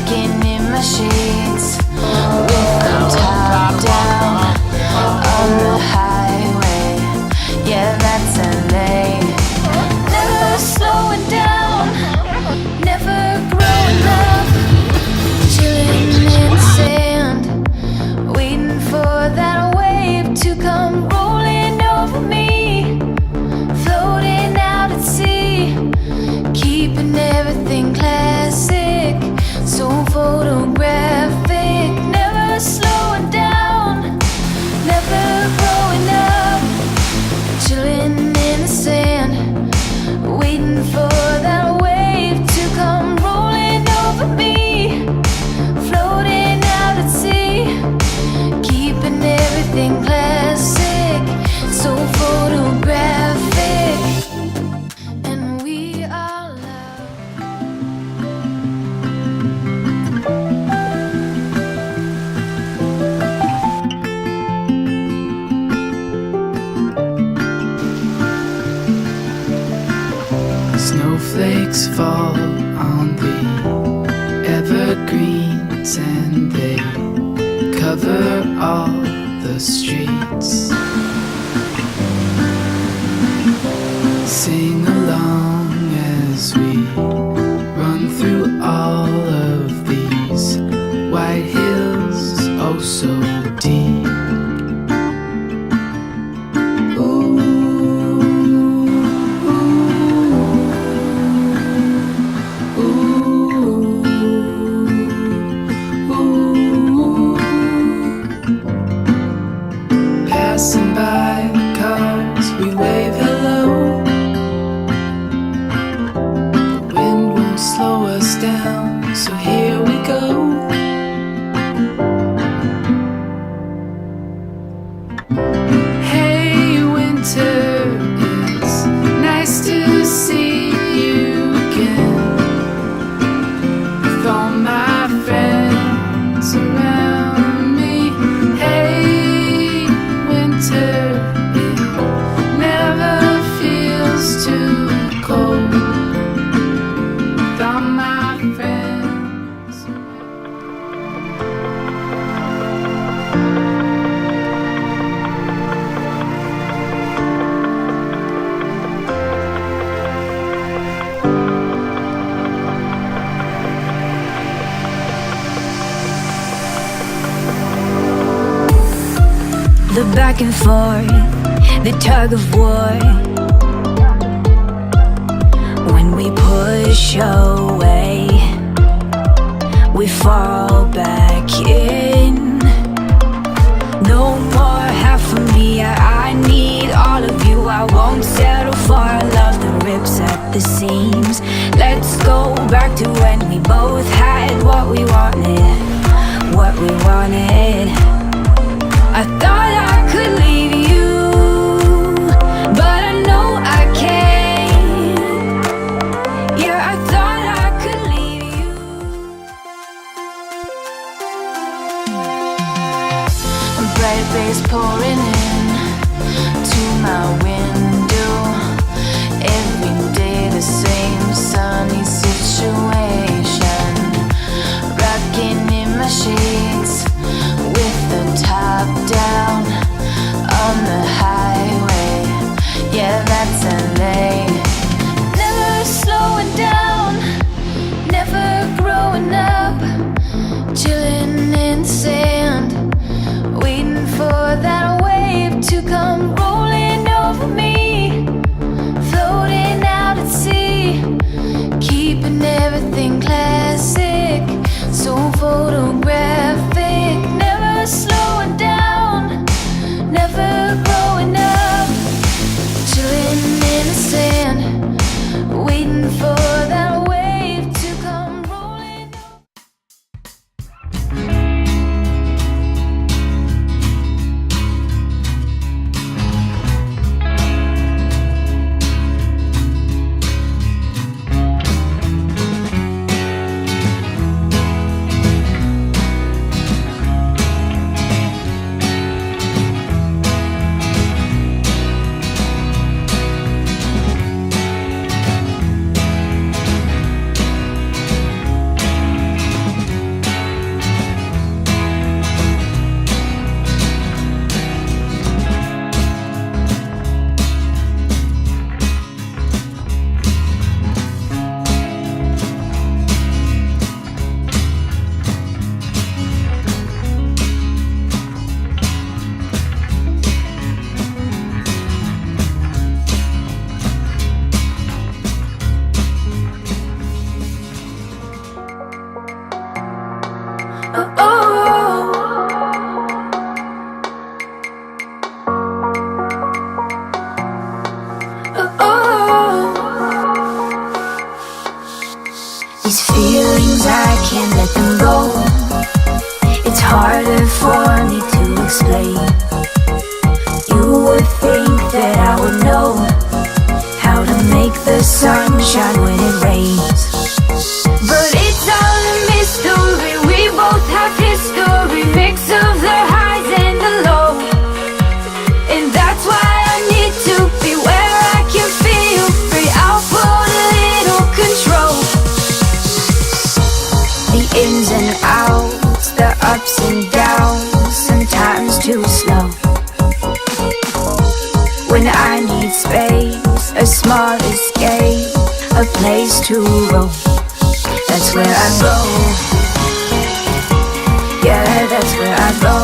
rocking in my sheets with the top down on the highway. Yeah, that's LA. Never slowing down, never growing up, chilling in the sand, waiting for that wave to come rolling over me, floating out at sea, keeping everything classic, so photographic. Never slowing down, never growing up, chilling in the sand, waiting for that wave to come rolling over me, floating out at sea, keeping everything classic, so photographic. And we are love. Snowflakes fall on the evergreens and they cover all the streets. Sing along as we run through all of these white hills, oh so deep. Passing by cars, we wave hello. The wind won't slow us down, so here we go. Hey winter, it's nice to see you again, with all my friends around me. Hey winter, it never feels too cold, with all my friends around. The back and forth, the tug of war, when we push away, we fall back in. No more half of me, I need all of you. I won't settle for a love that rips at the seams. Let's go back to when we both had what we wanted, what we wanted. I thought I could leave you, but I know I can't. Yeah, I thought I could leave you. Bright rays pouring in to my window. Every day the same sunny situation. Rocking in my sheets with the top down on the highway. Yeah, that's LA. Never slowing down, never growing up, chilling in the sand, waiting for that wave feelings, I can't let them go. It's harder for me to explain. You would think that I would know how to make the sun shine when it rains. But it's all a mystery. We both have history, mix of the highs and the lows. And that's why I need to be where I can feel free. I'll put a little control. The ins and outs, the ups and downs, sometimes too slow. When I need space, a small escape, a place to roam, that's where I go. Yeah, that's where I go.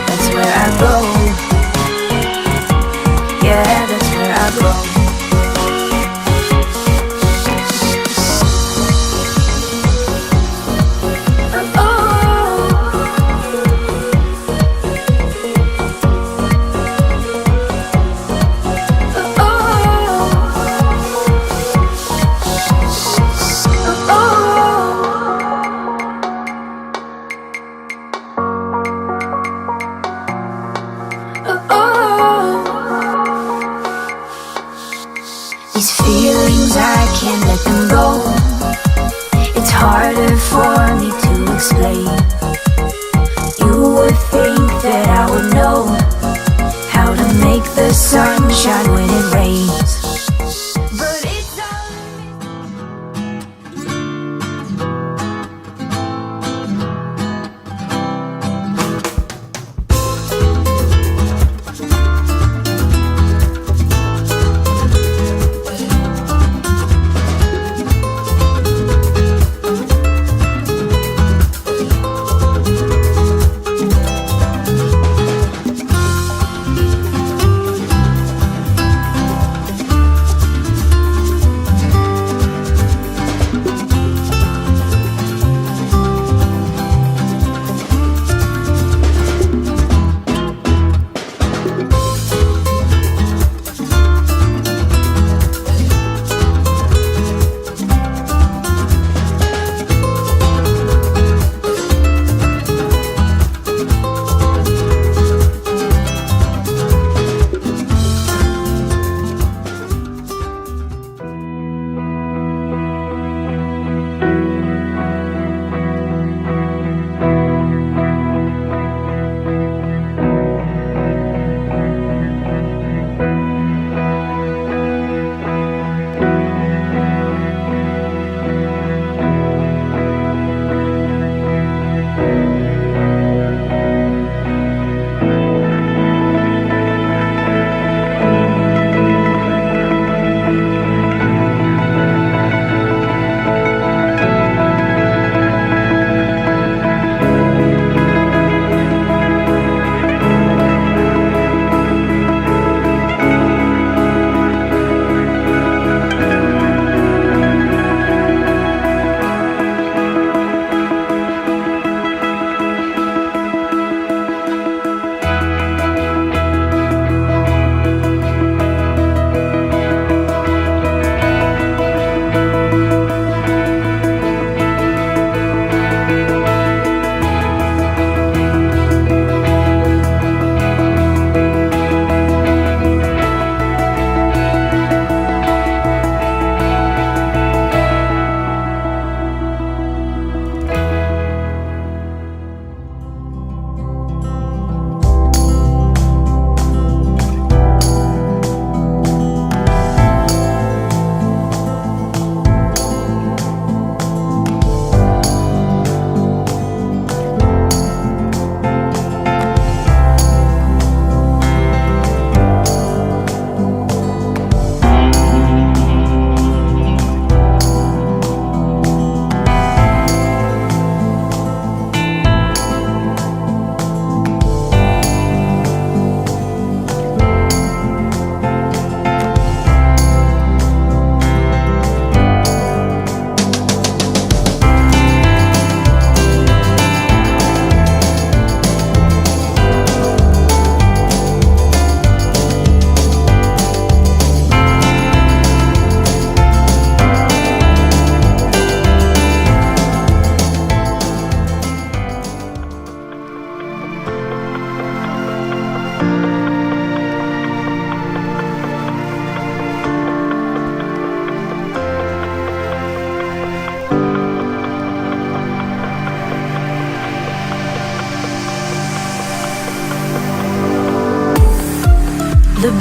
That's where I go. Yeah, that's where I go. These feelings, I can't let them go. It's harder for me to explain. You would think that I would know how to make the sun shine when it rains. But it's all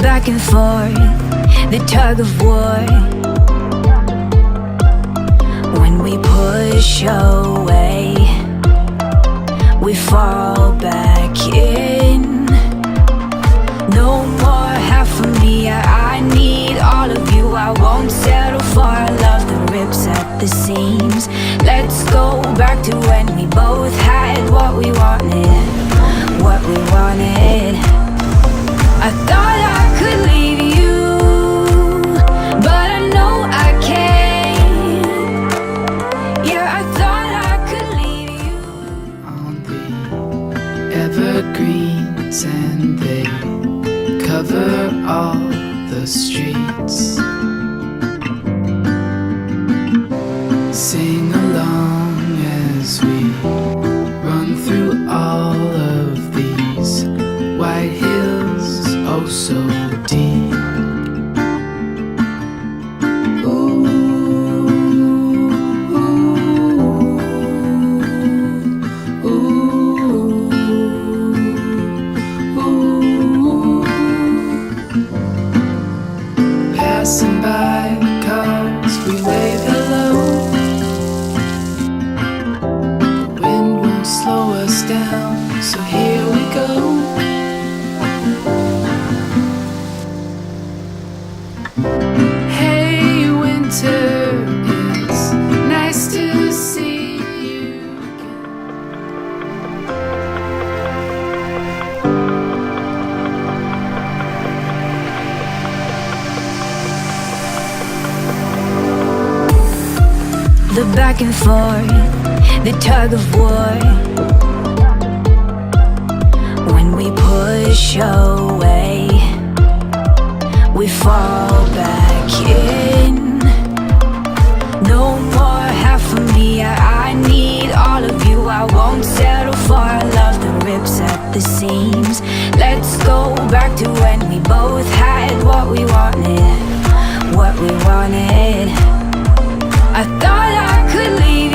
back and forth, the tug of war. When we push away, we fall back in. No more half of me, I need all of you. I won't settle for a love that rips at the seams. Let's go back to when we both had what we wanted, what we wanted. I thought I could leave you, but I know I can't. Yeah, I thought I could leave you. On the evergreens, and they cover all the streets. Sing along as we run through all of these white hills, oh so deep. Ooh, ooh, ooh. Passing by cars, we wave hello. The wind won't slow us down, so here we go. Hey winter, it's nice to see you The back and forth, the tug of war. When we push away, we fall back in. No more half of me, I need all of you. I won't settle for a love that rips at the seams. Let's go back to when we both had what we wanted, what we wanted. I thought I could leave